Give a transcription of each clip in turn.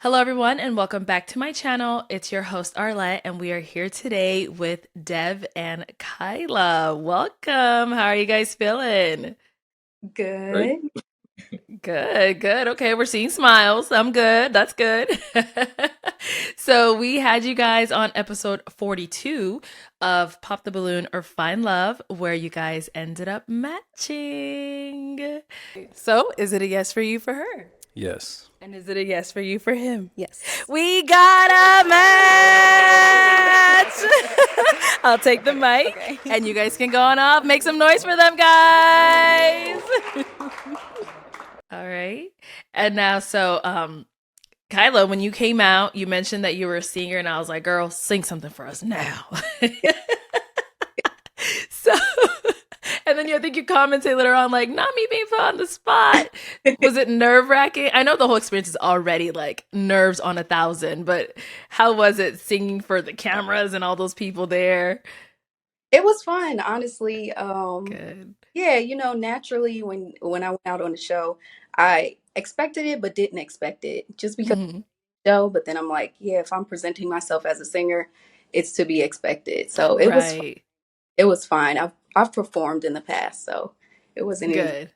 Hello, everyone, and welcome back to my channel. It's your host, Arlette, and we are here today with Dev and Kylah. Welcome. How are you guys feeling? Great. Good. Good, good. Okay, we're seeing smiles. I'm good. That's good. So, we had you guys on episode 42 of Pop the Balloon or Find Love, where you guys ended up matching. So, is it a yes for you for her? Yes. And is it a yes for you for him? Yes. We got a match! I'll take the mic, Okay. and you guys can go on up. Make some noise for them, guys! All right. And now, Kylah, when you came out, you mentioned that you were a singer, and I was like, girl, sing something for us now. So, and then I think you commented later on, like, not me being put on the spot. Was it nerve wracking? I know the whole experience is already like nerves on 1,000, but how was it singing for the cameras and all those people there? It was fun, honestly. Good. Yeah, naturally when I went out on the show, I expected it but didn't expect it just because Mhm. of the show, but then I'm like, yeah, if I'm presenting myself as a singer, it's to be expected. So Right. it was fine. I've performed in the past, so it wasn't anything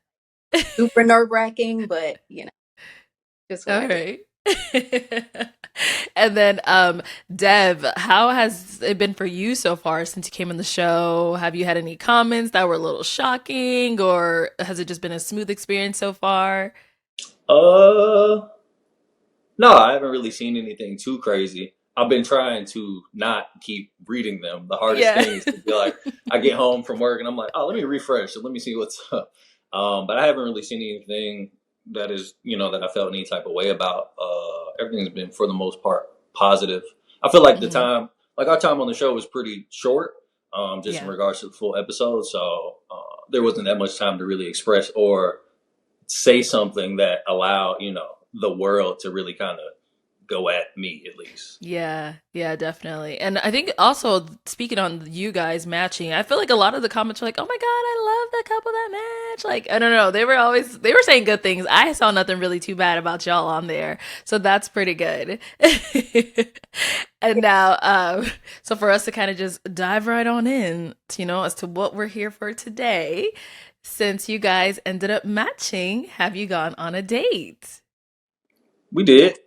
Good. super nerve-wracking, but just what All I did. right. And then, Dev, how has it been for you so far since you came on the show? Have you had any comments that were a little shocking, or has it just been a smooth experience so far? Uh, no, I haven't really seen anything too crazy. I've been trying to not keep reading them. The hardest Yeah. thing is to be like, I get home from work and I'm like, oh, let me refresh and let me see what's up. But I haven't really seen anything that is, that I felt any type of way about. Everything's been for the most part positive. I feel like Hmm. our time on the show was pretty short, just in Yeah. regards to the full episode. So there wasn't that much time to really express or say something that allowed, the world to really kind of go at me at least. Yeah, yeah, definitely. And I think also speaking on you guys matching, I feel like a lot of the comments were like, "Oh my God, I love the couple that match." Like, I don't know, they were saying good things. I saw nothing really too bad about y'all on there. So that's pretty good. And now, so for us to kind of just dive right on in, as to what we're here for today, since you guys ended up matching, have you gone on a date? We did.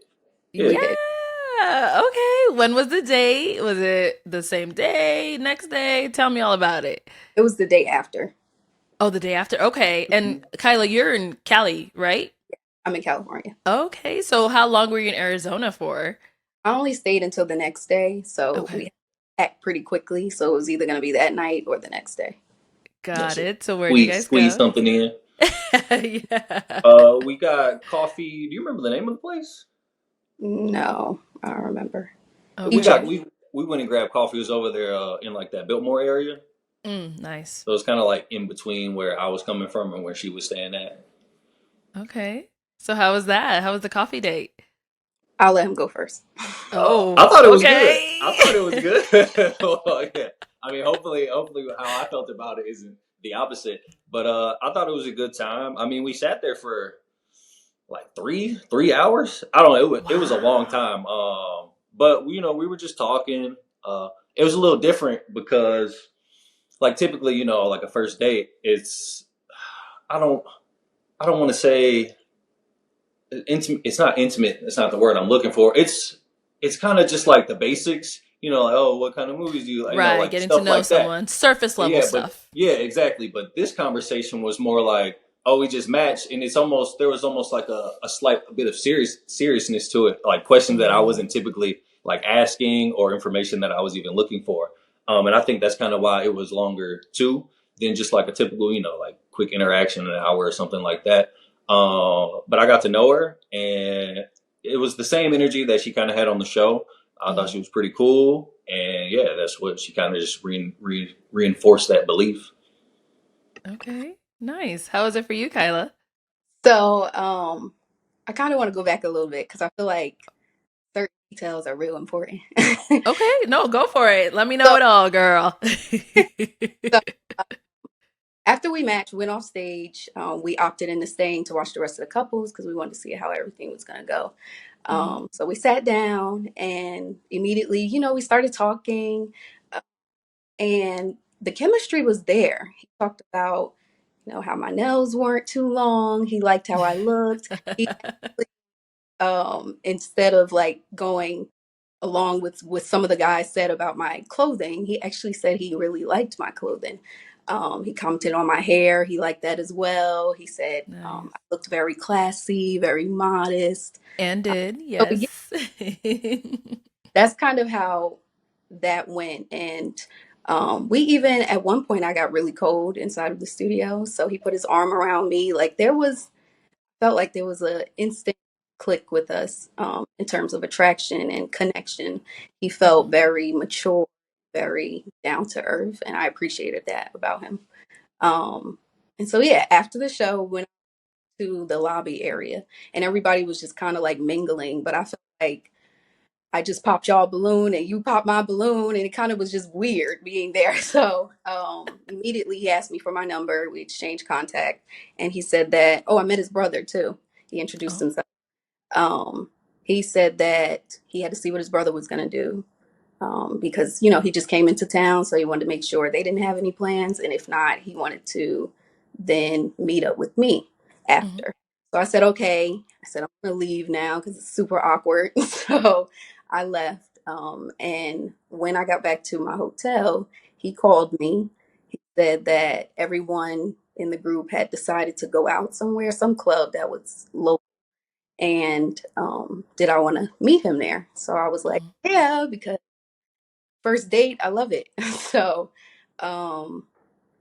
We Yeah. Yeah. did. Okay. When was the date? Was it the same day, next day? Tell me all about it. It was the day after. Oh, the day after. Okay. Mhm. And Kylah, you're in Cali, right? I'm in California. Okay. So how long were you in Arizona for? I only stayed until the next day, so we Okay. had to pack pretty quickly. So it was either going to be that night or the next day. Got That's it. it. So where'd you Squeeze, guys squeeze go? something in. Yeah. We got coffee. Do you remember the name of the place? No, I don't remember. We We just, got Okay. we went and grabbed coffee. It was over there in like that Biltmore area. Nice. So it's kind of like in between where I was coming from and where she was staying at. Okay. So how was that? How was the coffee date? I'll let him go first. I Oh, thought it was good. I okay. thought it was good. Well, yeah. I mean, hopefully, how I felt about it isn't the opposite. But I thought it was a good time. I mean, we sat there for like three hours. I don't know. It was a long Wow. time. But we were just talking. It was a little different because, like, typically, like a first date, I don't I don't want to say intimate. It's not intimate. It's not the word I'm looking for. It's kind of just like the basics. Like, oh, what kind of movies do you like? Right. Like Getting to stuff know like that. someone. Surface level Yeah, but stuff. yeah, exactly. But this conversation was more like, oh, we just matched, and there was almost like a slight bit of seriousness to it, like questions that I Mm. wasn't typically like asking or information that I was even looking for. And I think that's kind of why it was longer too than just like a typical, like quick interaction, an hour or something like that. But I got to know her, and it was the same energy that she kind of had on the show. I thought Mhm. she was pretty cool, and yeah, that's what she kind of just reinforced that belief. Okay. Nice. How was it for you, Kylah? So I kind of want to go back a little bit because I feel like certain details are real important. Okay. No, go for it. Let me know so, it all, girl. so after we matched, went off stage, we opted into staying to watch the rest of the couples because we wanted to see how everything was going to go. Mm-hmm. So we sat down and immediately, we started talking, uh, and the chemistry was there. He talked about, how my nails weren't too long. He liked how I looked. He instead of like going along with some of the guys said about my clothing, he actually said he really liked my clothing. He commented on my hair. He liked that as well. He said Nice. I looked very classy, very modest. And did, So yeah, yes. that's kind of how that went. And we even at one point I got really cold inside of the studio. So he put his arm around me. Like there was felt like there was a instant click with us in terms of attraction and connection. He felt Mhm. very mature, very down to earth, and I appreciated that about him. Um, and so yeah, after the show, went to the lobby area, and everybody was just kind of like mingling. But I felt like I just popped y'all balloon and you popped my balloon, and it kind of was just weird being there. So immediately he asked me for my number. We exchanged contact, and he said that, oh, I met his brother too. He introduced Oh. himself. Um, he said that he had to see what his brother was going to do, because he just came into town, so he wanted to make sure they didn't have any plans, and if not, he wanted to then meet up with me Mhm. after. So I said, okay. I said I'm gonna leave now because it's super awkward. So I left, and when I got back to my hotel, he called me. He said that everyone in the group had decided to go out somewhere, some club that was local, and did I want to meet him there? So I was like, Mhm. yeah, because first date, I love it. So um,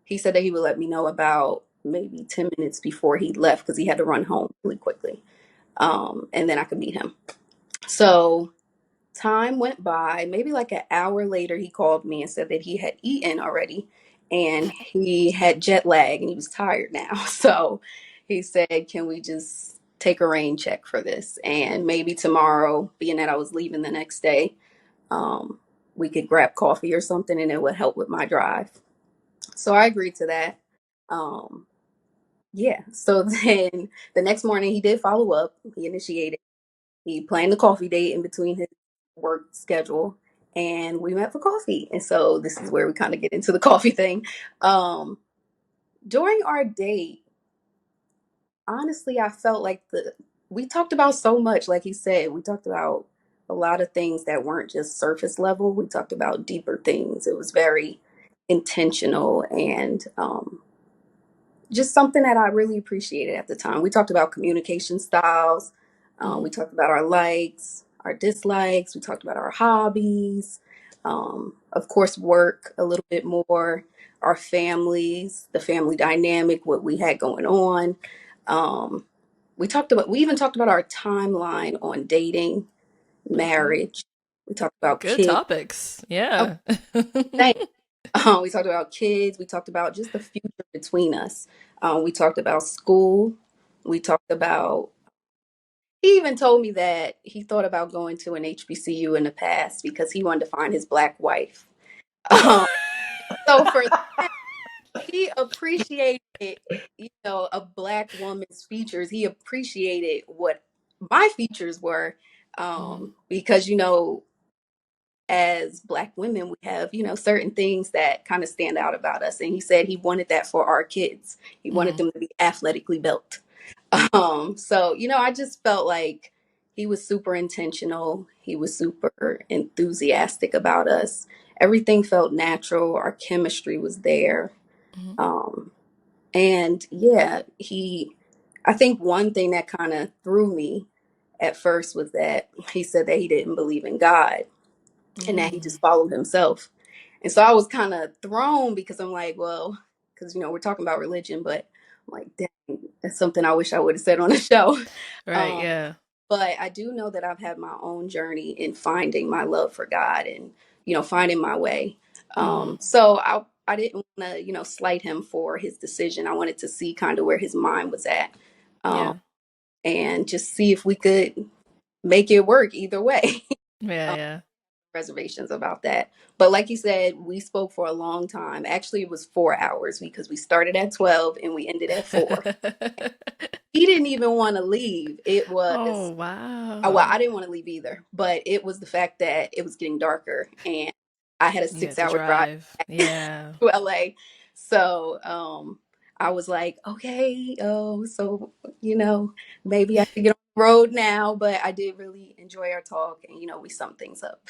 he said that he would let me know about maybe 10 minutes before he left because he had to run home really quickly. And then I could meet him. So time went by. Maybe like an hour later, he called me and said that he had eaten already and he had jet lag and he was tired now. So he said, can we just take a rain check for this? And maybe tomorrow, being that I was leaving the next day, um, we could grab coffee or something and it would help with my drive. So I agreed to that. Um, yeah. So then the next morning he did follow up. He initiated. He planned the coffee date in between his work schedule and we met for coffee. And so this is where we kind of get into the coffee thing. Um, During our date, honestly, I felt like we talked about so much. Like he said, we talked about a lot of things that weren't just surface level. We talked about deeper things. It was very intentional and just something that I really appreciated at the time. We talked about communication styles. We Mhm. talked about our likes, our dislikes. We talked about our hobbies. Of course, work a little bit more, our families, the family dynamic, what we had going on. Um, we even talked about our timeline on dating, Okay. marriage. We talked about Good kids. topics. Oh, Yeah. thank we talked about kids. We talked about just the future between us. We talked about school. We talked about. He even told me that he thought about going to an HBCU in the past because he wanted to find his black wife. Um, so for that, he appreciated, a black woman's features. He appreciated what my features were, Mhm. because as black women we have certain things that kind of stand out about us, and he said he wanted that for our kids. He wanted Mhm. them to be athletically built. So I just felt like he was super intentional. He was super enthusiastic about us. Everything felt natural. Our chemistry was there. Mhm. um and yeah, I think one thing that kind of threw me at first was that he said that he didn't believe in God and that he Mm. just followed himself. And so I was kind of thrown because I'm like, well, because we're talking about religion, but I'm like, dang, that's something I wish I would have said on the show. Right, Um, yeah. but I do know that I've had my own journey in finding my love for God and finding my way. Mhm. So I didn't want to slight him for his decision. I wanted to see kind of where his mind was at, um, Yeah. and just see if we could make it work either way. Yeah, yeah. Reservations about that. But like you said, we spoke for a long time. Actually, it was 4 hours because we started at 12 and we ended at 4. he didn't even want to leave. It Oh, was, well, wow. I didn't want to leave either, but it was the fact that it was getting darker and I had a You had 6 to hour drive drive. Yeah. to LA. So I was like, okay, so maybe I should get on the road now. But I did really enjoy our talk, and we summed things up.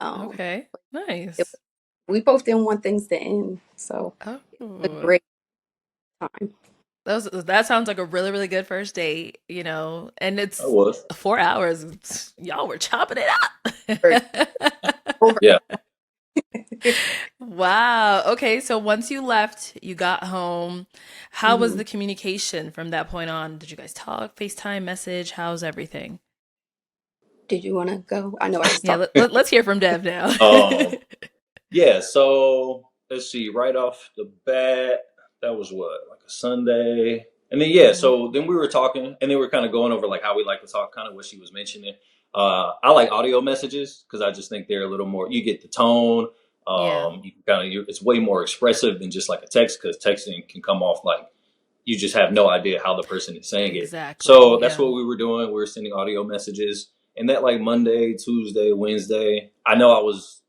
Um, Okay. it, Nice. we both didn't want things to end, so it was a Oh. great time. That sounds like a really, really good first date, and I it's was. 4 hours. Y'all were chopping it Over, up. over. Yeah, Wow. Okay, so once you left, you got home. How was Mhm. the communication from that point on? Did you guys talk, FaceTime, message? How's everything? Did you want to go? I know I just Yeah, talked. let's hear from Dev now. um, yeah. So let's see. Right off the bat, that was what, like a Sunday, and then yeah. Hmm. So then we were talking, and then we were kind of going over like how we like to talk, kind of what she was mentioning. I like audio messages because I just think they're a little more. You get the tone. Yeah, You kind of. It's way more expressive than just like a text because texting can come off like you just have no idea how the person is saying it. exactly. So that's Yeah. what we were doing. We were sending audio messages, and that like Monday, Tuesday, Wednesday. I know I was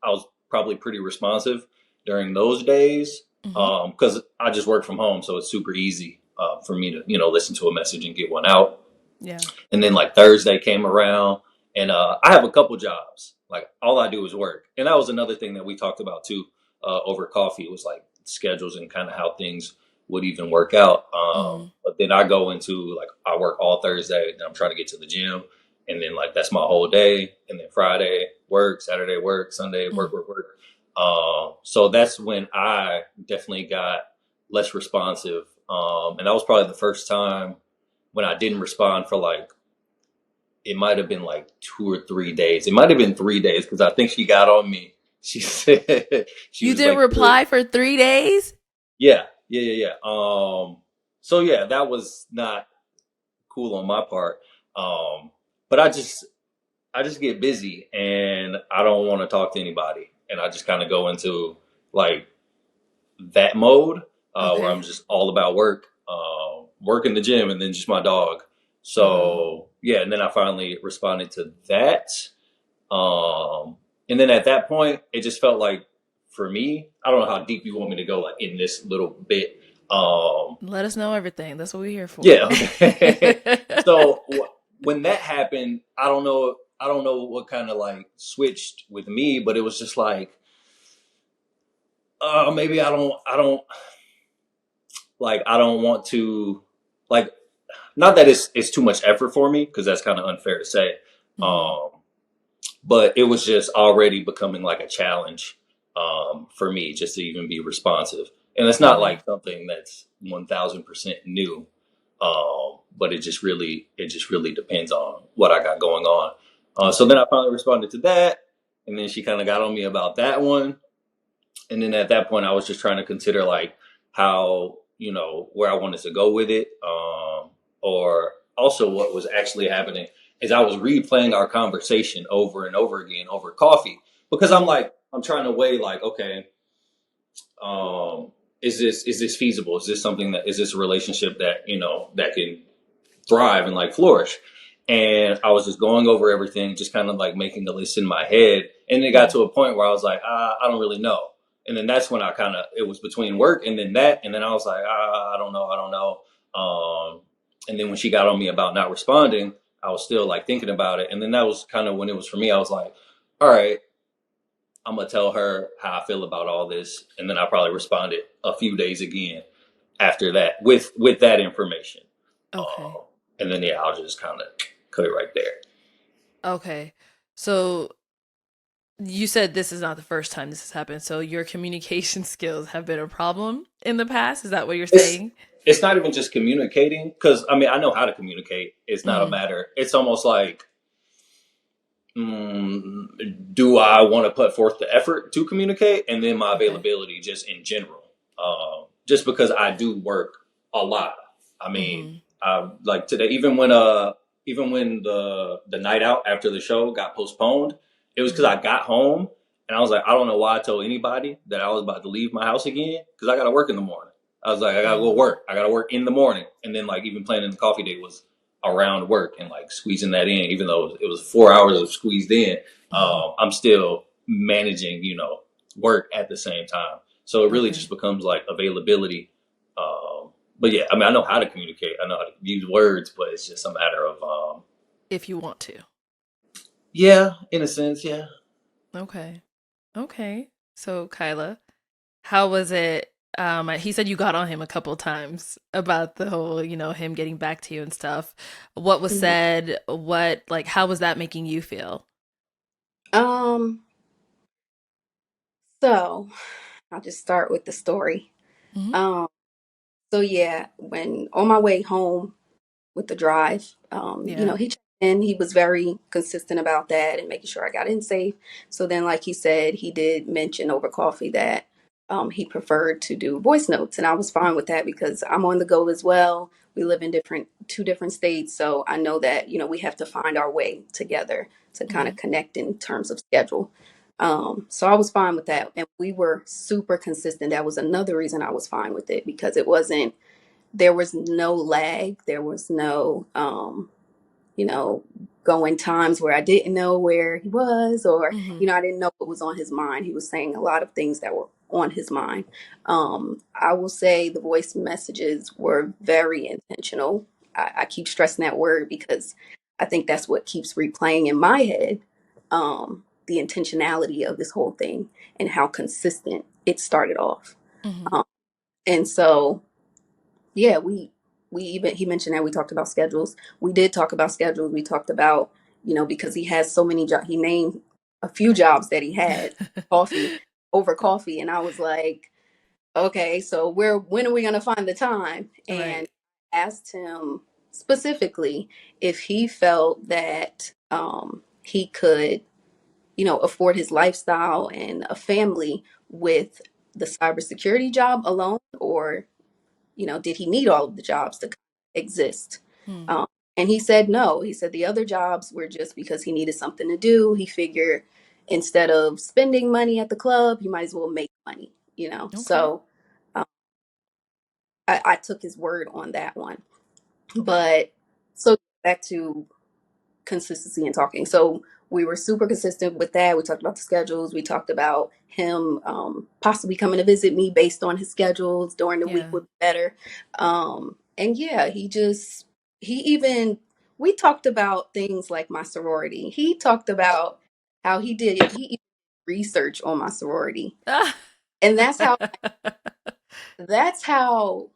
probably pretty responsive during those days Hmm. because I just work from home, so it's super easy for me to listen to a message and get one out. Yeah. And then like Thursday came around, and I have a couple jobs. Like all I do is work, and that was another thing that we talked about too over coffee. Was like schedules and kind of how things would even work out. Hmm. But then I go into like I work all Thursday, and I'm trying to get to the gym, and then like that's my whole day, and then Friday work, Saturday work, Sunday Hmm. work. So that's when I definitely got less responsive, and that was probably the first time when I didn't respond for like it might have been like 2 or 3 days. It might have been 3 days because I think she got on me. She said she You was didn't like, reply for 3 days? yeah. So yeah, that was not cool on my part. But I just get busy and I don't want to talk to anybody, and I just kind of go into like that mode where I'm Okay. just all about work, work in the gym, and then just my dog. Hmm. So yeah, and then I finally responded to that. And then at that point, it just felt like for me, I don't know how deep you want me to go, like in this little bit. Um, Let us know everything. That's what we're here for. yeah, okay. So when that happened, I don't know. I don't know what kind of like switched with me, but it was just like, maybe I don't want to like not that it's too much effort for me because that's kind of unfair to say. Hmm. Um, but it was just already becoming like a challenge for me just to even be responsive. And it's not Hmm. like something that's 1000% new, but it just really depends on what I got going on. So then Okay. I finally responded to that, and then she kind of got on me about that one, and then at that point I was just trying to consider like how where I wanted to go with it, or also what was actually happening is I was replaying our conversation over and over again over coffee because Hmm. I'm trying to weigh like, okay, um is this feasible, is this something that is this a relationship that that can thrive and like flourish. And I was just going over everything, just kind of like making a list in my head. And it got Hmm. to a point where I was like, I don't really know. And then that's when it was between work and then that. And then I was like, I don't know. And then when she got on me about not responding, I was still like thinking about it. And then that was kind of when it was for me. I was like, all right, I'm going to tell her how I feel about all this. And then I probably responded a few days again after that with that information. Okay. And then yeah, I'll just kind of cut it right there. Okay. So you said this is not the first time this has happened. So your communication skills have been a problem in the past. Is that what you're It's saying? it's not even just communicating because I mean I know how to communicate. It's not a Hmm. matter. It's almost like, do I want to put forth the effort to communicate, and then my Okay. availability just in general. Just because I do work a lot. I mean, Hmm. like today, even when the night out after the show got postponed, it was because Hmm. I got home and I was like, I don't know why I told anybody that I was about to leave my house again because I got to work in the morning. I was like, I gotta go work. I gotta work in the morning, and then like even planning the coffee date was around work and like squeezing that in. Even though it was 4 hours of squeezed in, I'm still managing, work at the same time. So it really Okay. just becomes like availability. But yeah, I mean, I know how to communicate. I know how to use words, but it's just a matter of If you want to. yeah, in a sense, yeah. Okay. Okay. So, Kylah, how was it? He said you got on him a couple times about the whole, him getting back to you and stuff. What was Mhm. said? How was that making you feel? Um, so I'll just start with the story. Hmm. Um, so yeah, when on my way home with the drive, Yeah. he checked in. He was very consistent about that and making sure I got in safe. So then, like he said, he did mention over coffee that he preferred to do voice notes, and I was fine with that because I'm on the go as well. We live in two different states, so I know that we have to find our way together to kind Hmm. of connect in terms of schedule. So I was fine with that, and we were super consistent. That was another reason I was fine with it because it wasn't there was no lag. There was no, you know, going times where I didn't know where he was or, Hmm. I didn't know what was on his mind. He was saying a lot of things that were on his mind. I will say the voice messages were very intentional. I keep stressing that word because I think that's what keeps replaying in my head. The intentionality of this whole thing and how consistent it started off. Hmm. Um, and so yeah, we even he mentioned that we talked about schedules. We did talk about schedules. We talked about, because he has so many jobs. He named a few jobs that he had coffee over coffee, and I was like, okay, so when are we gonna find the time? And Right. asked him specifically if he felt that he could, afford his lifestyle and a family with the cybersecurity job alone, or did he need all of the jobs to exist? Mm. Um, and he said no. He said the other jobs were just because he needed something to do. He figured instead of spending money at the club, he might as well make money. Okay. So um, I took his word on that one. But so back to consistency and talking. So we were super consistent with that. We talked about the schedules. We talked about him possibly coming to visit me based on his schedules during the week Yeah. would be better. And yeah, he even, we talked about things like my sorority. He talked about how he even research on my sorority. Ah. And that's how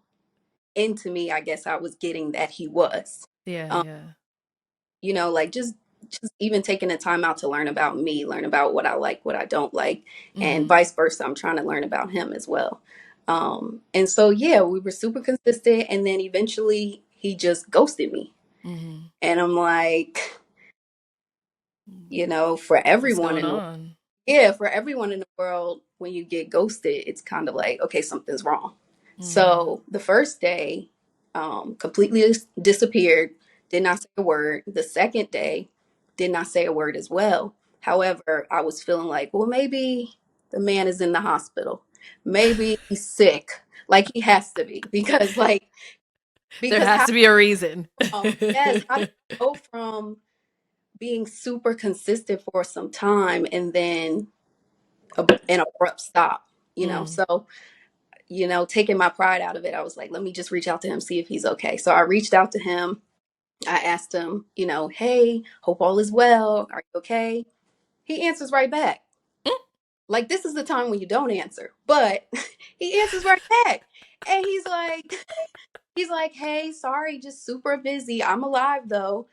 into me, I guess I was getting that he was. Yeah. Um, Yeah. like just even taking the time out to learn about me, learn about what I like, what I don't like, and Hmm. vice versa. I'm trying to learn about him as well. And so yeah, we were super consistent, and then eventually he just ghosted me, Hmm. and I'm like, for What's everyone going in the on? yeah, for everyone in the world, when you get ghosted, it's kind of like, okay, something's wrong. Hmm. So the first day, completely disappeared, did not say a word. The second day, did not say a word as well. However, I was feeling like, well, maybe the man is in the hospital. Maybe he's sick. Like he has to be There because has how to be a reason. yes, how do you go from being super consistent for some time and then an abrupt stop, Mm. so taking my pride out of it, I was like, let me just reach out to him, see if he's okay. So I reached out to him. I asked him, hey, hope all is well, are you okay? He answers right back. Like, this is the time when you don't answer, but he answers right back. And he's like, hey, sorry, just super busy, I'm alive though.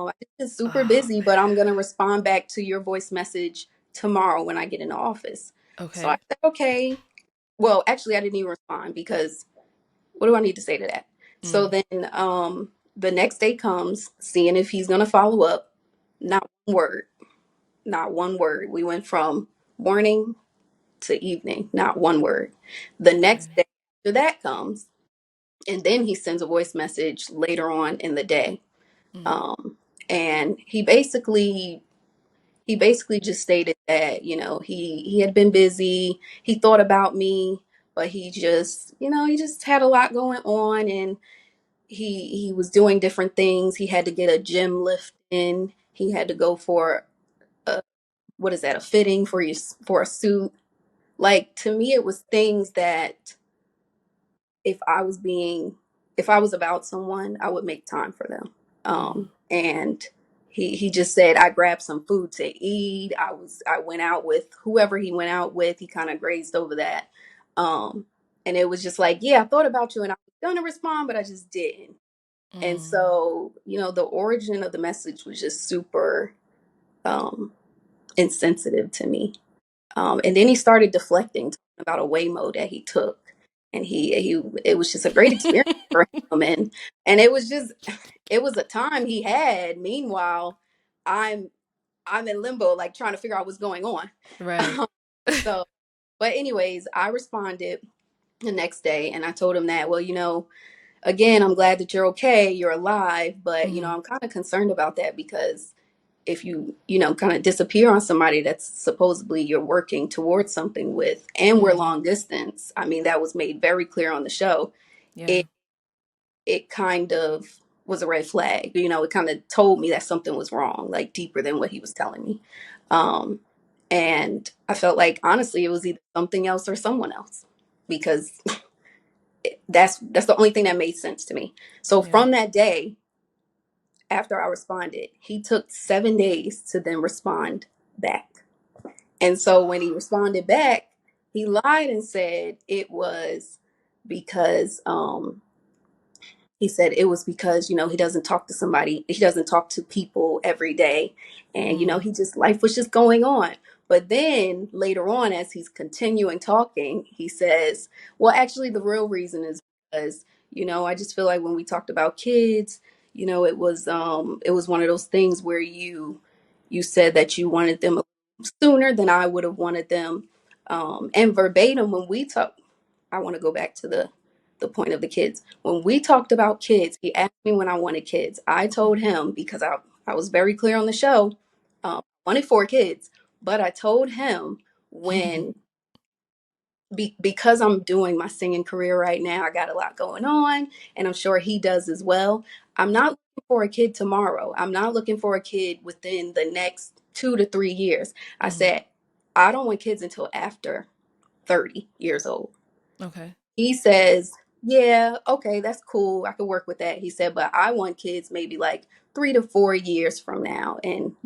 I've been super Oh busy, but I'm man. gonna respond back to your voice message tomorrow when I get in the office. So I Okay. said, okay. Well, actually, I didn't even respond because what do I need to say to that? So Mm. then the next day comes, seeing if he's going to follow up. Not one word. Not one word. We went from morning to evening. Not one word. The Okay. next day after that comes, and then he sends a voice message later on in the day. Mm. Um, and he basically just stated that he had been busy. He thought about me, but he just, he just had a lot going on, and he was doing different things. He had to get a gym lift in. He had to go for a, what is that, a fitting for a suit. Like, to me, it was things that if I was being if I was about someone, I would make time for them. And he just said, I grabbed some food to eat. I went out with whoever he went out with. He kind of grazed over that. And it was just like, yeah, I thought about you and I was gonna respond, but I just didn't. And so, the origin of the message was just super um insensitive to me. And then he started deflecting, talking about a Waymo that he took, and he it was just a great experience for him, and it was a time he had. Meanwhile, I'm I'm in limbo, like trying to figure out what's going on. Right. So, but anyways, I responded the next day, and I told him that, well, again, I'm glad that you're okay, you're alive, but I'm kind of concerned about that because if you kind of disappear on somebody that's supposedly you're working towards something with, and we're long distance, I mean, that was made very clear on the show. Yeah. It kind of was a red flag. It kind of told me that something was wrong, like deeper than what he was telling me. um and I felt like, honestly, it was either something else or someone else, because that's the only thing that made sense to me. So Yeah. from that day, after I responded, he took 7 days to then respond back. And so when he responded back, he lied and said it was because he said it was because he doesn't talk to somebody, he doesn't talk to people every day, and he just, life was just going on. But then later on, as he's continuing talking, he says, well, actually the real reason is because I just feel like when we talked about kids, it was one of those things where you said that you wanted them sooner than I would have wanted them. And verbatim, when we talk, I want to go back to the point of the kids. When we talked about kids, he asked me when I wanted kids. I told him, because I was very clear on the show, I wanted 4 kids, but I told him when, because I'm doing my singing career right now, I got a lot going on, and I'm sure he does as well. I'm not looking for a kid tomorrow. I'm not looking for a kid within the next 2 to 3 years. I said, I don't want kids until after 30 years old. Okay. He says, yeah, okay, that's cool. I could work with that. He said, but I want kids maybe like 3 to 4 years from now. And,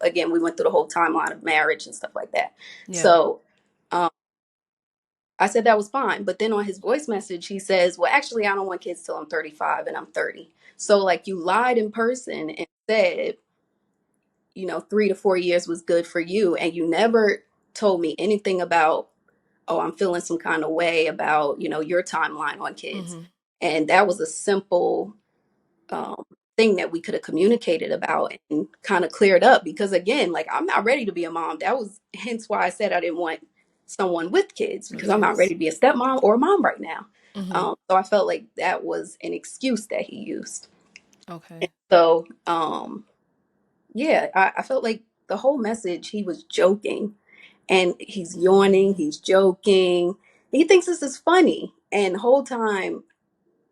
again, we went through the whole timeline of marriage and stuff like that. Yeah. So um, I said that was fine. But then on his voice message, he says, well, actually, I don't want kids till I'm 35 and I'm 30. So, like, you lied in person and said, 3 to 4 years was good for you. And you never told me anything about, oh, I'm feeling some kind of way about, your timeline on kids. And that was a simple um, thing that we could have communicated about and kind of cleared up, because again, like, I'm not ready to be a mom. That was hence why I said I didn't want someone with kids, because With I'm not ready kids. to be a stepmom or a mom right now. So I felt like that was an excuse that he used. Okay. So yeah, I felt like the whole message, he was joking, and he's yawning, he's joking. He thinks this is funny, and the whole time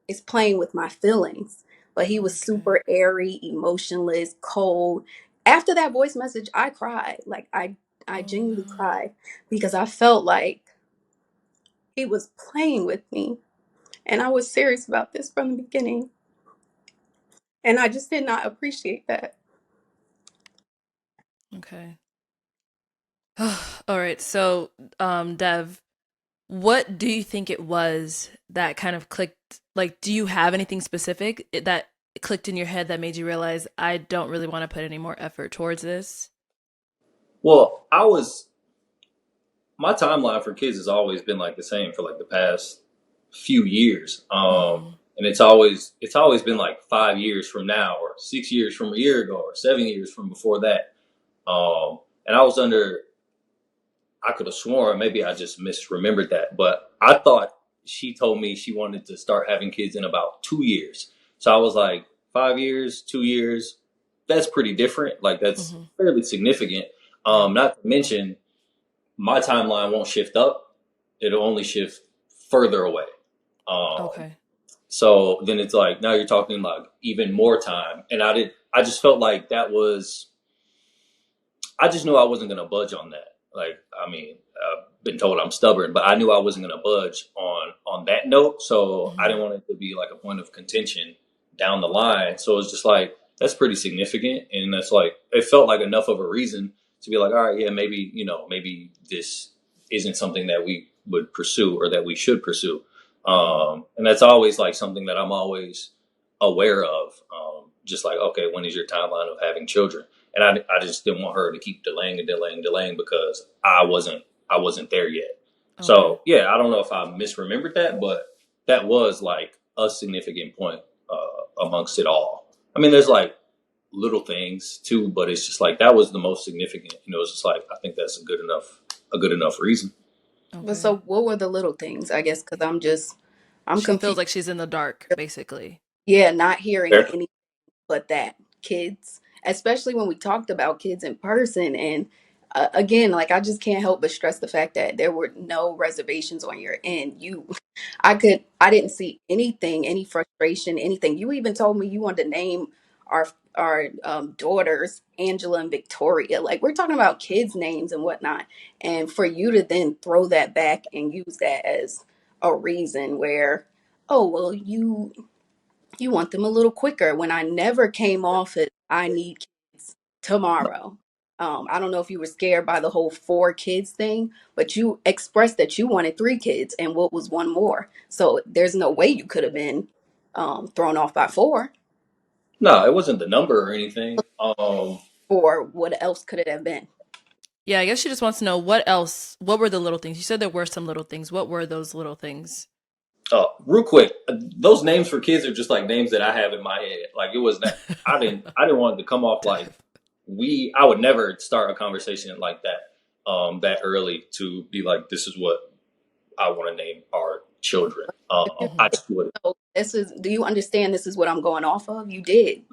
is playing with my feelings. But he was Okay. super airy, emotionless, cold. After that voice message, I cried. Like, I Oh genuinely no. cried, because I felt like he was playing with me, and I was serious about this from the beginning. And I just did not appreciate that. Okay. All right. So, Dev, what do you think it was that kind of clicked? Like, do you have anything specific that clicked in your head that made you realize I don't really want to put any more effort towards this? Well, my timeline for kids has always been like the same for like the past few years. And it's always been like 5 years from now, or 6 years from a year ago, or 7 years from before that. And I could have sworn, maybe I just misremembered that, but I thought she told me she wanted to start having kids in about 2 years. So I was like, 5 years, 2 years, that's pretty different. Like, that's fairly significant. Yeah. Not to mention, my timeline won't shift up. It'll only shift further away. Okay. So then it's like now you're talking like even more time, and I just felt like that was. I just knew I wasn't gonna budge on that. Like, I mean, I've been told I'm stubborn, but I knew I wasn't gonna budge on that note. So I Hmm. didn't want it to be like a point of contention down the line. So it's just like that's pretty significant, and that's like it felt like enough of a reason to be like, all right, yeah, maybe maybe this isn't something that we would pursue or that we should pursue. And that's always like something that I'm always aware of. Just like, okay, when is your timeline of having children? And I just didn't want her to keep delaying and delaying and delaying because I wasn't there yet. Okay. So yeah, I don't know if I misremembered that, but that was like a significant point amongst it all. I mean, there's like little things too, but it's just like that was the most significant. You know, it's just like I think that's a good enough reason. But Okay. so, what were the little things? I guess because I'm She feels confused. like she's in the dark, basically. Yeah, not hearing Fair. anything but that kids, especially when we talked about kids in person, and again, like I just can't help but stress the fact that there were no reservations on your end. I didn't see anything, any frustration, anything. You even told me you wanted to name our daughters Angela and Victoria. Like we're talking about kids' names and whatnot, and for you to then throw that back and use that as a reason where, oh well, you want them a little quicker when I never came off it. I need kids tomorrow. I don't know if you were scared by the whole 4 kids thing, but you expressed that you wanted 3 kids and what was one more. So there's no way you could have been thrown off by 4, No, it wasn't the number or anything. or what else could it have been? Yeah, I guess she just wants to know what else. What were the little things? You said there were some little things. What were those little things? Real quick, those names for kids are just like names that I have in my head. Like it was not. I didn't want it to come off like I would never start a conversation like that that early to be like this is what I want to name our children. If you I Hmm. just would. know, do you understand this is what I'm going off of? You did.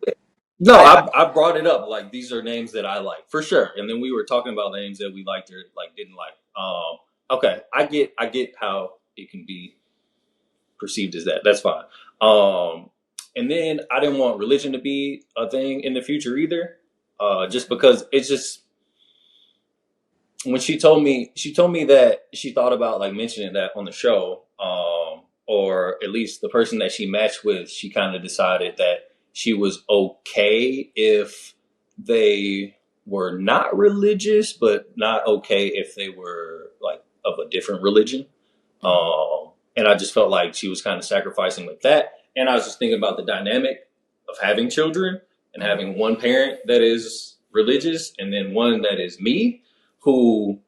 No, I I brought it up like these are names that I like for sure, and then we were talking about names that we liked or like didn't like. Okay, I get how it can be perceived as that. That's fine. And then I didn't want religion to be a thing in the future either, just Okay. because it's just when she told me that she thought about like mentioning that on the show, or at least the person that she matched with, she kind of decided that she was okay if they were not religious, but not okay if they were like of a different religion. Hmm. And I just felt like she was kind of sacrificing with that. And I was just thinking about the dynamic of having children and Hmm. having one parent that is religious and then one that is me, who,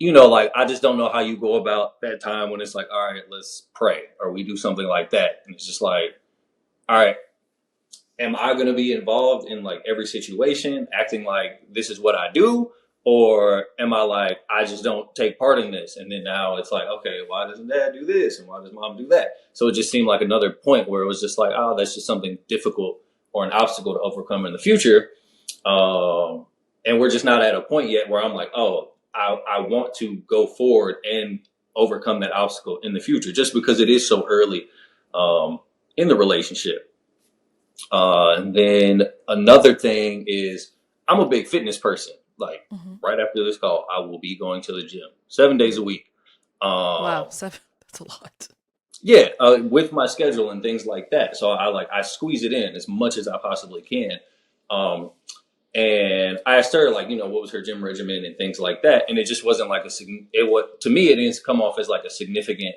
like I just don't know how you go about that time when it's like, all right, let's pray or we do something like that. And it's just like, all right, am I going to be involved in like every situation, acting like this is what I do? Or am I like, I just don't take part in this? And then now it's like, okay, why doesn't dad do this? And why does mom do that? So it just seemed like another point where it was just like, oh, that's just something difficult or an obstacle to overcome in the future. Um, and we're just not at a point yet where I'm like, oh, I want to go forward and overcome that obstacle in the future just because it is so early in the relationship. And then another thing is I'm a big fitness person. Like Hmm. right after this call, I will be going to the gym 7 days a week. Wow, Um, 7. That's a lot. yeah, with my schedule and things like that. So I squeeze it in as much as I possibly can. Um, and I asked her like, what was her gym regimen and things like that. And it just wasn't like it was, to me, it didn't come off as like a significant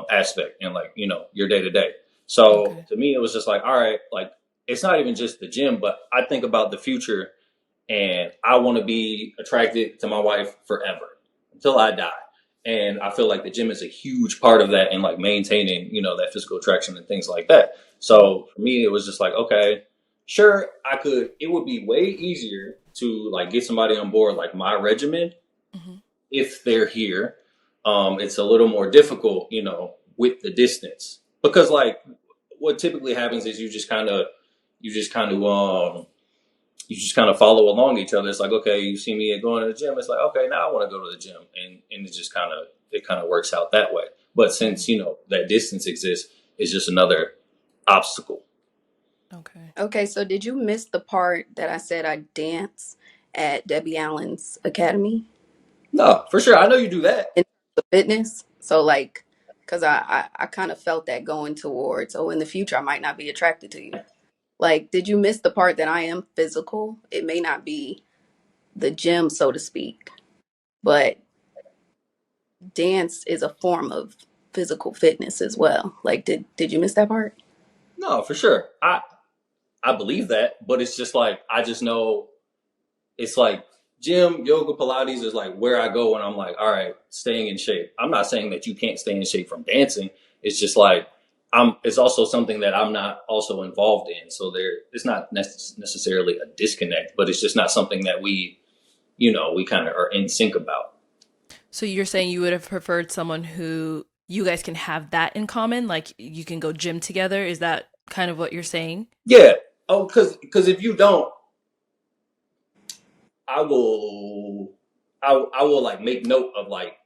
aspect in like, your day to day. So Okay. to me, it was just like, all right, like it's not even just the gym, but I think about the future and I want to be attracted to my wife forever until I die. And I feel like the gym is a huge part of that and like maintaining, that physical attraction and things like that. Hmm. So for me, it was just like, okay, sure, it would be way easier to like get somebody on board like my regimen Hmm. if they're here. It's a little more difficult, with the distance because like what typically happens is you just kind of, follow along each other. It's like, okay, you see me going to the gym. It's like, okay, now I want to go to the gym. And it just it kind of works out that way. But since, that distance exists, it's just another obstacle. Okay. Okay, so did you miss the part that I said I dance at Debbie Allen's academy No, for sure. I know you do that. in the fitness? So like, because I kind of felt that going towards, oh, in the future I might not be attracted to you. Like, did you miss the part that I am physical? It may not be the gym, so to speak, but dance is a form of physical fitness as well. Like, did you miss that part? No, for sure. I believe that, but it's just like I just know it's like gym, yoga, Pilates is like where I go when I'm like, all right, staying in shape. I'm not saying that you can't stay in shape from dancing. It's just like it's also something that I'm not also involved in. So it's not necessarily a disconnect, but it's just not something that we kind of are in sync about. So you're saying you would have preferred someone who you guys can have that in common, like you can go gym together? Is that kind of what you're saying? Yeah. Oh, because if you don't, I will I will like make note of like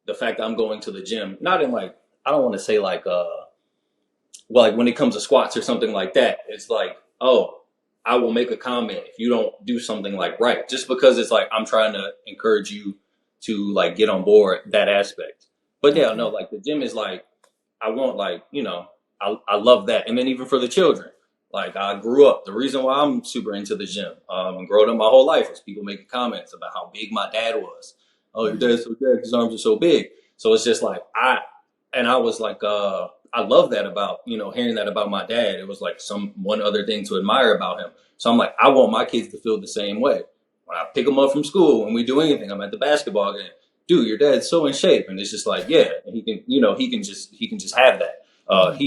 the fact that I'm going to the gym. Not in like I don't want to say like well, like when it comes to squats or something like that, it's like, oh, I will make a comment if you don't do something like right, just because it's like I'm trying to encourage you to like get on board that aspect. But yeah, no, Okay. like the gym is like I want like I love that, and then even for the children, like I grew up. The reason why I'm super into the gym and growing up my whole life is people making comments about how big my dad was. Oh, your Mm-hmm. dad's so big, his arms are so big. So it's just like I was like I love that about hearing that about my dad. It was like some one other thing to admire about him. So I'm like I want my kids to feel the same way. When I pick them up from school, when we do anything, I'm at the basketball game. Dude, your dad's so in shape, and it's just like yeah, and he can just have that. Mm-hmm.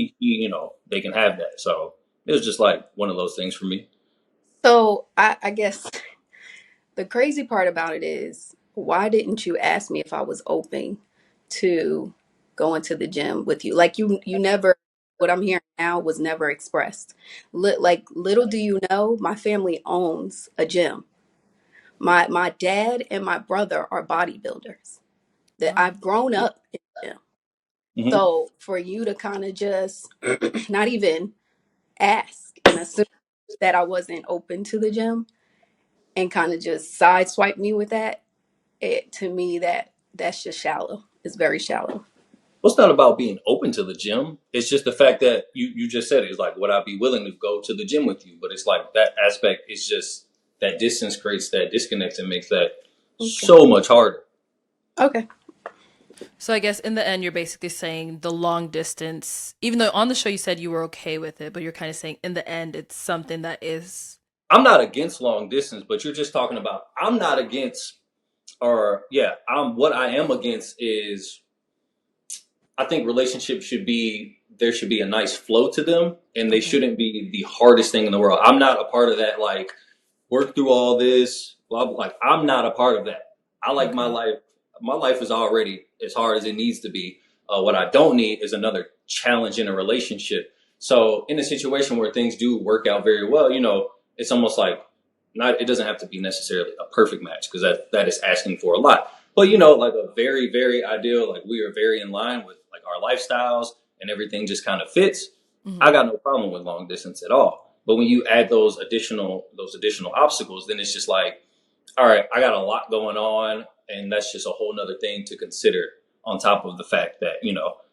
They can have that. So it was just like one of those things for me. So I guess the crazy part about it is, why didn't you ask me if I was open to going to the gym with you? Like you never. What I'm hearing now was never expressed. Like little do you know, my family owns a gym. My dad and my brother are bodybuilders. That Oh. I've grown up in the gym. Hmm. So for you to kind of just not even ask and assume that I wasn't open to the gym and kind of just sideswipe me with that, to me that's just shallow. It's very shallow. Well, it's not about being open to the gym. It's just the fact that you just said it. It's like would I be willing to go to the gym with you? But it's like that aspect is just that distance creates that disconnect and makes that Okay. so much harder. Okay. So I guess in the end, you're basically saying the long distance, even though on the show you said you were okay with it, but you're kind of saying in the end, it's something that is. I'm not against long distance, but you're just talking about I'm not against or yeah, I'm what I am against is I think relationships should be there should be a nice flow to them and they Okay. shouldn't be the hardest thing in the world. I'm not a part of that like work through all this, blah, blah, like I'm not a part of that. I like my Okay. life. My life is already as hard as it needs to be. What I don't need is another challenge in a relationship. So in a situation where things do work out very well, it's almost like not. It doesn't have to be necessarily a perfect match because that is asking for a lot. But Mm-hmm. like a very very ideal, like we are very in line with like our lifestyles and everything just kind of fits. I Mm-hmm. got no problem with long distance at all. But when you add those additional obstacles, then it's just like, all right, I got a lot going on, and that's just a whole nother thing to consider on top of the fact that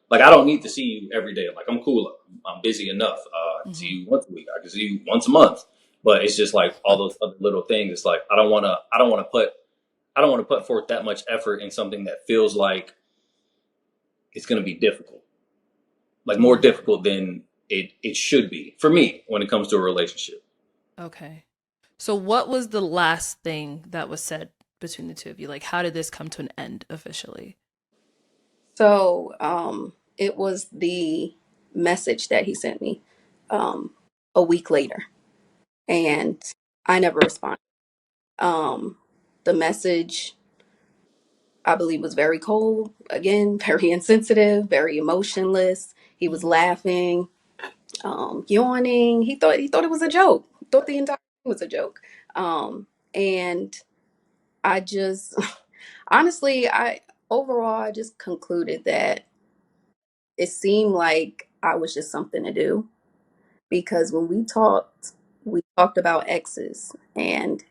like I don't need to see you every day. Like I'm cool. I'm busy enough. I can see Mm-hmm. you once a week. I can see you once a month. But it's just like all those other little things. It's like I don't want to put forth that much effort in something that feels like it's going to be difficult, like more Mm-hmm. difficult than it should be for me when it comes to a relationship. Okay. So what was the last thing that was said between the two of you? Like, how did this come to an end officially? So it was the message that he sent me um a week later, and I never responded. um the message, I believe, was very cold, again, very insensitive, very emotionless. He was Mm-hmm. laughing, yawning. He thought it was a joke. Thought the entire thing was a joke. And I just honestly, I overall I just concluded that it seemed like I was just something to do, because when we talked about exes, and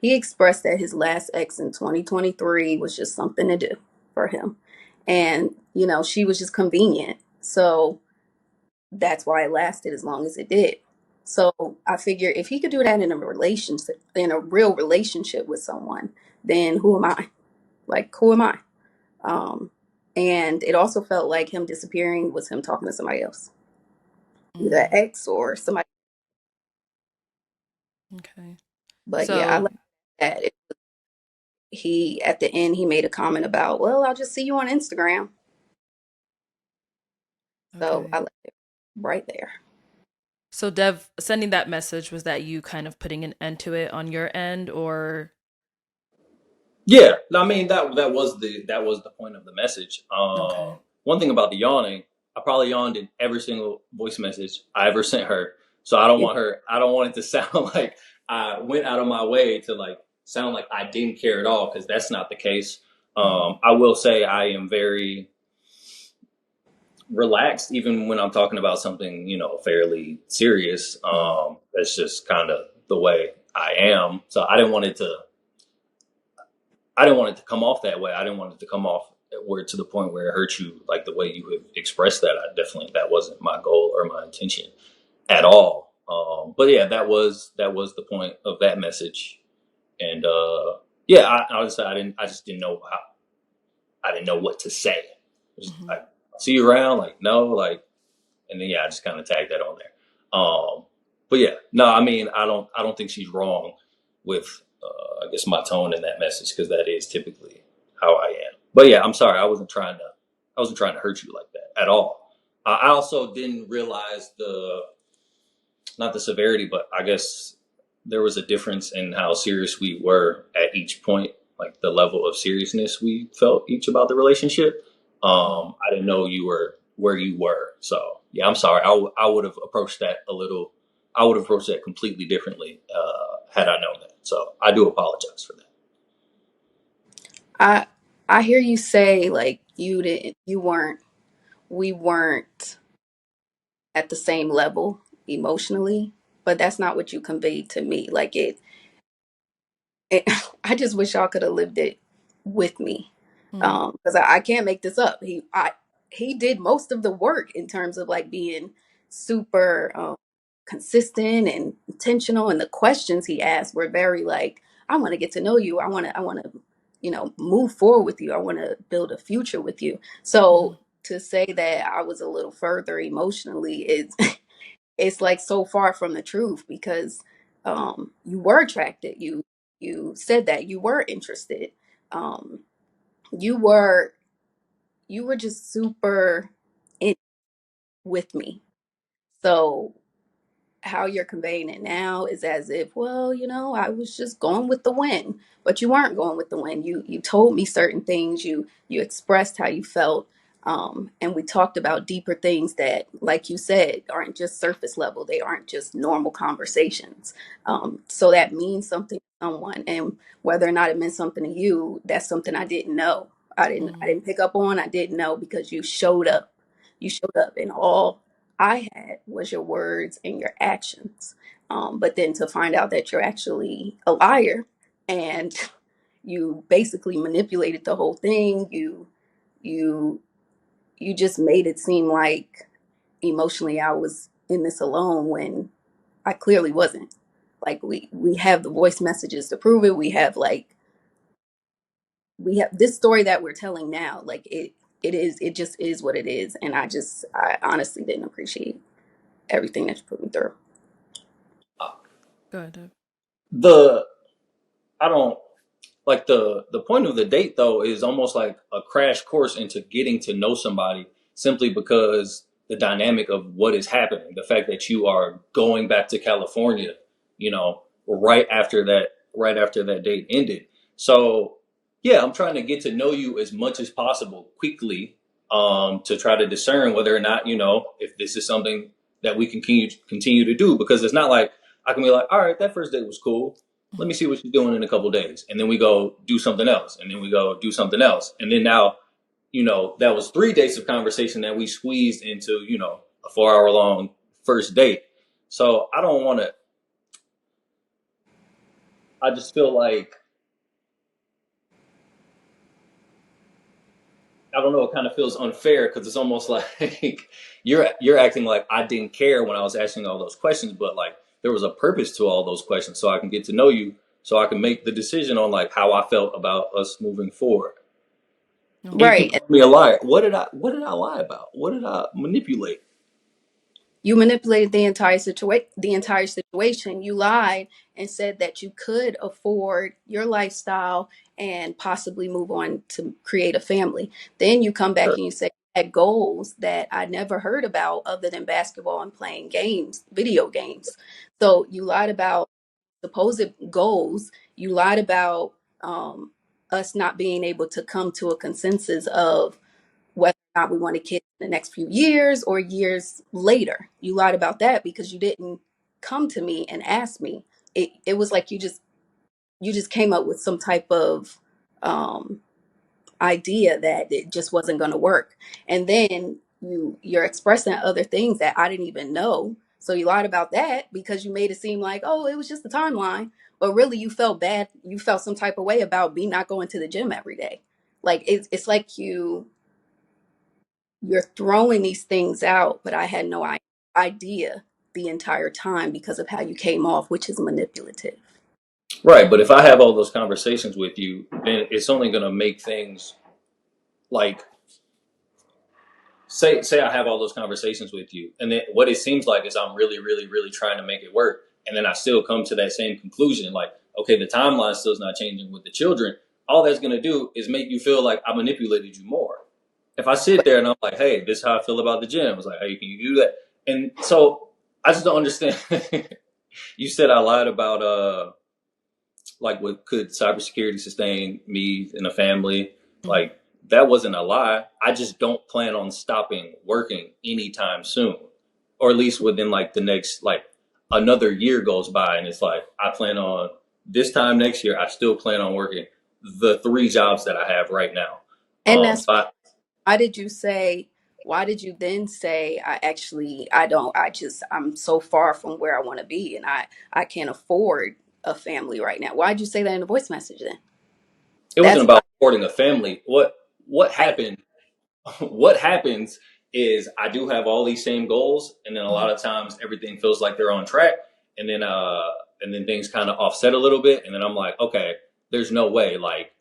he expressed that his last ex in 2023 was just something to do for him. And, she was just convenient. So that's why it lasted as long as it did. So I figure if he could do that in a relationship, in a real relationship with someone, then who am I? Like, who am I? Um, and it also felt like him disappearing was him talking to somebody else, either an Mm, ex or somebody. okay. But yeah, I So, like that. He at the end he made a comment about, well, I'll just see you on Instagram. So I okay. left it right there. So, Dev, sending that message, was that you kind of putting an end to it on your end, or? Yeah, I mean that was the point of the message. Okay. One thing about the yawning, I probably yawned in every single voice message I ever sent her. So I don't Yeah. want her. I don't want it to sound like I went out of my way to like sound like I didn't care at all, because that's not the case. Hmm. I will say I am very relaxed, even when I'm talking about something fairly serious. Hmm. That's just kind of the way I am. So I didn't want it to come off that way. I didn't want it to come off where to the point where it hurt you, like the way you have expressed that. That wasn't my goal or my intention at all. But yeah, that was the point of that message. And yeah, I just didn't know how. I didn't know what to say. Just Hmm. like, see you around, like no, like, and then yeah, I just kind of tagged that on there. But yeah, no, I mean, I don't think she's wrong with, I guess, my tone in that message, because that is typically how I am. But yeah, I'm sorry, I wasn't trying to hurt you like that at all. I also didn't realize not the severity, but I guess there was a difference in how serious we were at each point, like the level of seriousness we felt each about the relationship. Hmm. I didn't know you were where you were. So yeah, I'm sorry. I would have approached that a little. I would have approached that completely differently, had I known that. So I do apologize for that. I I hear you say like we weren't at the same level emotionally, but that's not what you conveyed to me. Like it I just wish y'all could have lived it with me. Hmm. Because I can't make this up. He did most of the work in terms of like being super consistent and intentional, and the questions he asked were very like, I want to get to know you. I want to move forward with you. I want to build a future with you. Hmm. So to say that I was a little further emotionally is it's like so far from the truth, because you were attracted. You said that you were interested. Um, you were you were just super in with me. So how you're conveying it now is as if, well, I was just going with the wind, but you weren't going with the wind. You told me certain things. You expressed how you felt, and we talked about deeper things that, like you said, aren't just surface level. They aren't just normal conversations. So that means something to someone, and whether or not it meant something to you, that's something I didn't know. I didn't pick up on. I didn't know, because you showed up. You showed up, and all I had was your words and your actions. But then to find out that you're actually a liar, and you basically manipulated the whole thing. You you just made it seem like emotionally I was in this alone, when I clearly wasn't. Like we have the voice messages to prove it. We have this story that we're telling now. Like it just is what it is. And I honestly didn't appreciate everything that you put me through. Go ahead, Dev. The I don't like the point of the date, though, is almost like a crash course into getting to know somebody, simply because the dynamic of what is happening, the fact that you are going back to California, right after that date ended. So yeah, I'm trying to get to know you as much as possible quickly, to try to discern whether or not, if this is something that we can continue to do, because it's not like I can be like, all right, that first date was cool, let me Hmm. see what you're doing in a couple of days. And then we go do something else. And then we go do something else. And then now that was 3 days of conversation that we squeezed into, a 4 hour long first date. So I don't want to, I just feel like, I don't know, it kind of feels unfair because it's almost like you're acting like I didn't care when I was asking all those questions, but like there was a purpose to all those questions so I can get to know you, so I can make the decision on like how I felt about us moving forward. And you Right. called me a liar. What did I lie about? What did I manipulate? You manipulated the entire situation. You lied and said that you could afford your lifestyle and possibly move on to create a family. Then you come back Sure. and you say you had goals that I never heard about other than basketball and playing games, video games. So you lied about supposed goals. You lied about um, us not being able to come to a consensus of whether or not we wanted kids in the next few years or years later. You lied about that because you didn't come to me and ask me. It was like you just came up with some type of um, idea that it just wasn't going to work, and then you're expressing other things that I didn't even know. So you lied about that because you made it seem like, oh, it was just the timeline, but really you felt bad. You felt some type of way about me not going to the gym every day. Like it's like you're throwing these things out, but I had no idea the entire time because of how you came off, which is manipulative. Right, but if I have all those conversations with you, then it's only going to make things like, say I have all those conversations with you, and then what it seems like is I'm really, really, really trying to make it work, and then I still come to that same conclusion. Like, okay, the timeline still's not changing with the children. All that's going to do is make you feel like I manipulated you more. If I sit But there and I'm like, hey, this is how I feel about the gym, it's like, hey, can you do that? And so I just don't understand. You said I lied about like what could cybersecurity sustain me and a family. Mhm. Like that wasn't a lie. I just don't plan on stopping working anytime soon, or at least within like the next, like another year goes by and it's like I plan on this time next year I still plan on working the 3 jobs that I have right now. and that's So I, why did you say? Why did you then say I don't I'm so far from where I want to be and I can't afford a family right now. Why did you say that in the voice message then? it wasn't That's about supporting a family. What right. happened what happens is I do have all these same goals, and then a Mhm. lot of times everything feels like they're on track, and then things kind of offset a little bit, and then I'm like, okay, there's no way, like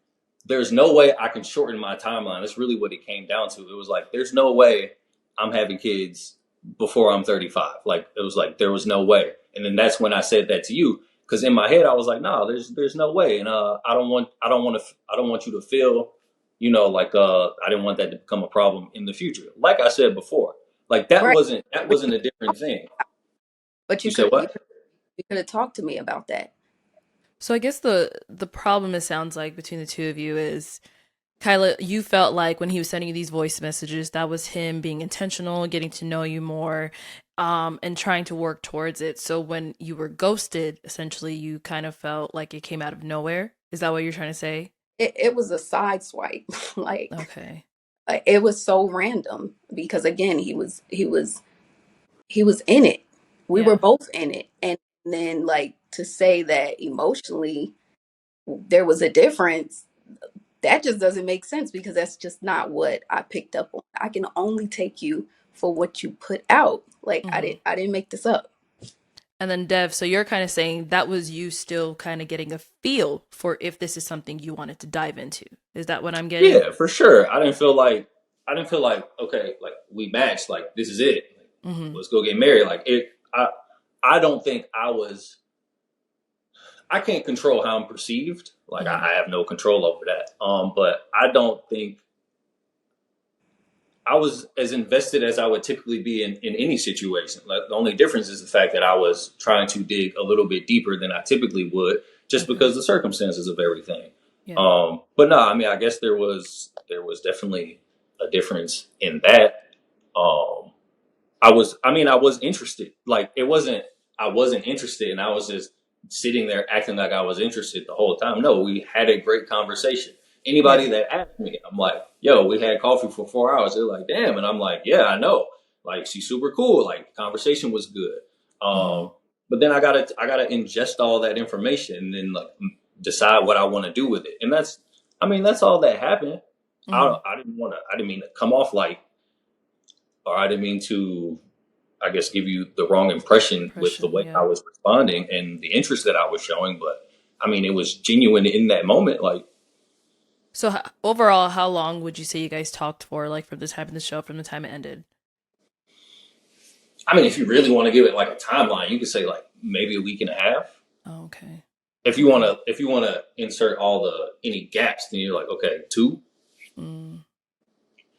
there's no way I can shorten my timeline. That's really what it came down to. It was like there's no way I'm having kids before I'm 35. Like it was like there was no way, and then that's when I said that to you. Because in my head I was like, no, there's no way, and I don't want you to feel like I didn't want that to become a problem in the future. Like I said before, like that Right. wasn't that But wasn't a different thing. but You you said could what? you could have talked to me about that. So I guess the problem, it sounds like, between the two of you is, Kylah, you felt like when he was sending you these voice messages, that was him being intentional, getting to know you more, and trying to work towards it. So when you were ghosted, essentially, you kind of felt like it came out of nowhere. Is that what you're trying to say? It was a side swipe. Okay. It was so random because again he was in it. We were Yeah. both in it, and then like to say that emotionally there was a difference, that just doesn't make sense because that's just not what I picked up on. I can only take you for what you put out. Like Hmm. I didn't make this up. And then Dev, so you're kind of saying that was you still kind of getting a feel for if this is something you wanted to dive into. Is that what I'm getting? Yeah, for sure. I didn't feel like okay, like we matched, like this is it. Like, Hmm. let's go get married. Like it. I don't think I was. I can't control how I'm perceived. Like Hmm. I have no control over that. But I don't think I was as invested as I would typically be in any situation. Like the only difference is the fact that I was trying to dig a little bit deeper than I typically would, just Okay. because the circumstances of everything. Yeah. But no, I mean, I guess there was definitely a difference in that. Um, I was interested. Like it wasn't, I wasn't interested, and I was just sitting there acting like I was interested the whole time. No, we had a great conversation. Yeah. Anybody that asked me, I'm like, yo, we had coffee for 4 hours. They're like, damn. And I'm like, yeah, I know. Like, she's super cool. Like, conversation was good. Hmm. But then I gotta ingest all that information and then like decide what I want to do with it. And that's all that happened. Hmm. I didn't mean to come off like, or I didn't mean to, I guess, give you the wrong impression with the Impression. way I Yeah. was responding and the interest that I was showing. But I mean, it was genuine in that moment. Like, So overall, how long would you say you guys talked for, like from the time of the show, from the time it ended? I mean, if you really want to give it like a timeline, you could say like maybe a week and a half. Oh, okay. Okay. If you wanna insert all the any gaps, then you're like, okay, two. Mm.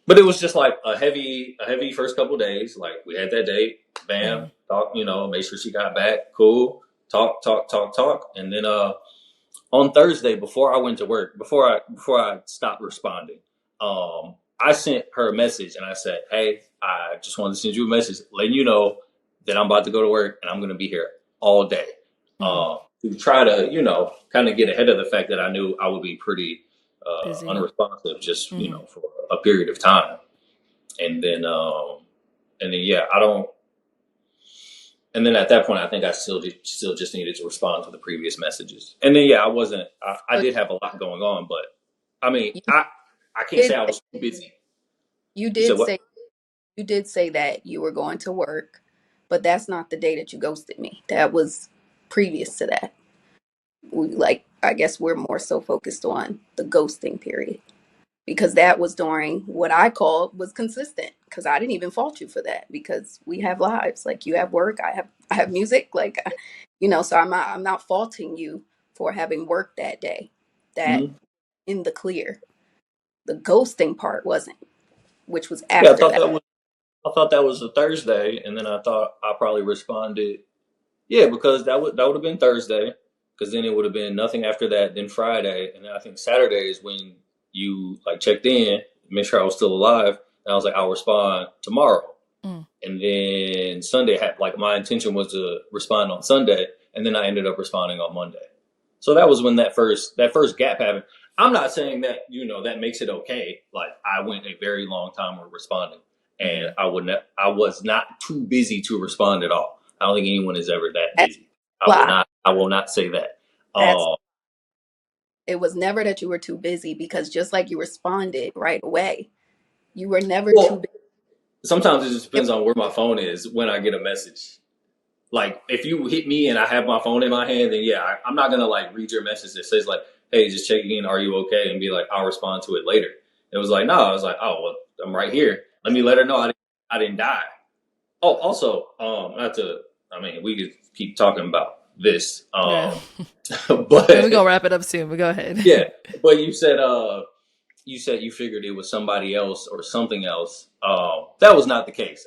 But it was just like a heavy first couple of days. Like we had that date, bam, Hmm. talk, make sure she got back, cool, talk, and then on Thursday before I went to work, before I stopped responding, I sent her a message and I said, "Hey, I just wanted to send you a message letting you know that I'm about to go to work and I'm going to be here all day." Hmm. To try to kind of get ahead of the fact that I knew I would be pretty Busy. unresponsive just Hmm. for a period of time, and then yeah, I don't. And then at that point, I think I still just needed to respond to the previous messages. And then yeah, I wasn't. I So did have a lot going on, but I mean, you I can't say did I say, was too busy. you You said did what? say you did say that you were going to work, but that's not the day that you ghosted me. That was previous to that. I guess we're more so focused on the ghosting period because that was during what I called was consistent because I didn't even fault you for that because we have lives. Like you have work, I have music, so I'm not faulting you for having work that day. That Hmm. in the clear. The ghosting part wasn't, which was Yeah, after that. I thought that was a Thursday, and then I thought I probably responded. Yeah, because that would have been Thursday, because then it would have been nothing after that. Then Friday, and then I think Saturday is when you like checked in, make sure I was still alive, and I was like, I'll respond tomorrow. Mm. And then Sunday had like my intention was to respond on Sunday, and then I ended up responding on Monday. So that was when that first gap happened. I'm not saying that that makes it okay. Like I went a very long time with responding, and Hmm. I was not too busy to respond at all. I don't think anyone is ever that That's busy. a lie. I will not say that. That's Uh, it was never that you were too busy because just like you responded right away, you were never too well, busy. sometimes it just It, depends on where my phone is when I get a message. Like if you hit me and I have my phone in my hand, then yeah, I'm not gonna like read your message that says like, "Hey, just checking in. Are you okay?" and be like, "I'll respond to it later." It was like, no, I was like, "Oh, well, I'm right here. Let me let her know I didn't die." Oh, also, not to. I mean, we could keep talking about this, Yeah. And we're but gonna wrap it up soon, but go yeah. ahead. But you said you figured it was somebody else or something else. That was not the case.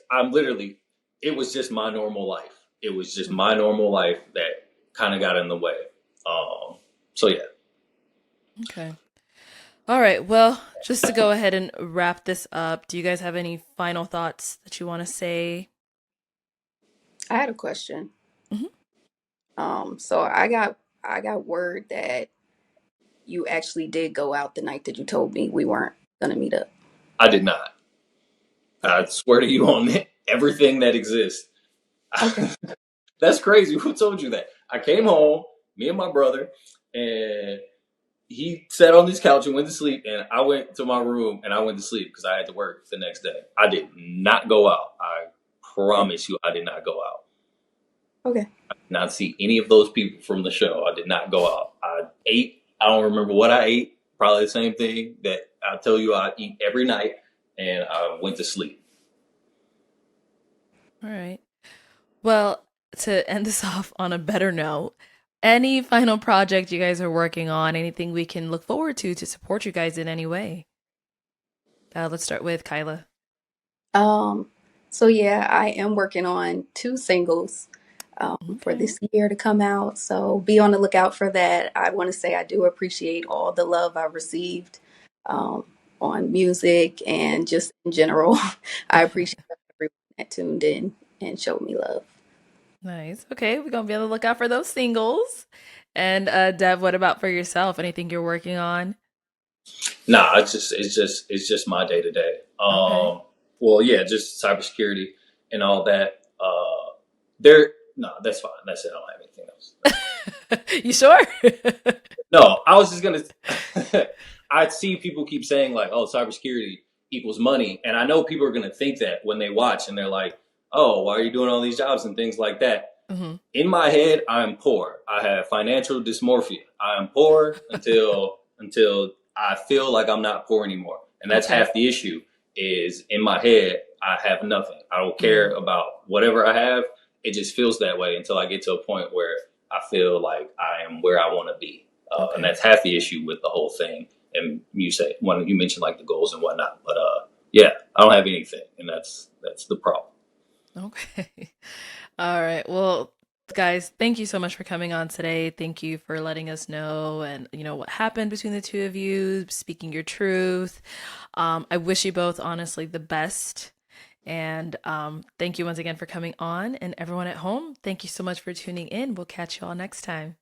It was just my normal life. It was just my normal life that kind of got in the way. So yeah, Okay. All right. Well, just to go ahead and wrap this up, do you guys have any final thoughts that you want to say? I had a question. Hmm. So I got word that you actually did go out the night that you told me we weren't gonna meet up. I did not. I swear to you on everything that exists. Okay. That's crazy. Who told you that? I came home, me and my brother, and he sat on this couch and went to sleep, and I went to my room and I went to sleep because I had to work the next day. I did not go out. I Okay. promise you, I did not go out. Okay. Not see any of those people from the show. I did not go out. I ate. I don't remember what I ate. Probably the same thing that I tell you I eat every night, and I went to sleep. All right. Well, to end this off on a better note, any final project you guys are working on, anything we can look forward to support you guys in any way? Let's start with Kyla. Um, so yeah, I am working on two singles for Okay. this year to come out. So be on the lookout for that. I want to say I do appreciate all the love I've received um, on music and just in general. I appreciate everyone that tuned in and showed me love. Nice. Okay, we're gonna be on the lookout for those singles. And Dev, what about for yourself? Anything you're working on? Nah, it's just my day to day. Okay. Well, yeah, just cybersecurity and all that. There, no, that's fine. That's it. I don't have anything else. You sure? No, I was just gonna. I see people keep saying like, "Oh, cybersecurity equals money," and I know people are gonna think that when they watch, and they're like, "Oh, why are you doing all these jobs and things like that?" Hmm. In my head, I am poor. I have financial dysmorphia. I am poor until I feel like I'm not poor anymore, and that's Okay. half the issue. Is in my head, I have nothing. I don't care Mm. about whatever I have. It just feels that way until I get to a point where I feel like I am where I want to be, and Okay. that's half the issue with the whole thing. And you say when you mentioned like the goals and whatnot, but yeah, I don't have anything, and that's the problem. Okay. All right. Well, guys, thank you so much for coming on today. Thank you for letting us know and what happened between the two of you, speaking your truth. I wish you both honestly the best. And thank you once again for coming on. And everyone at home, thank you so much for tuning in. We'll catch you all next time.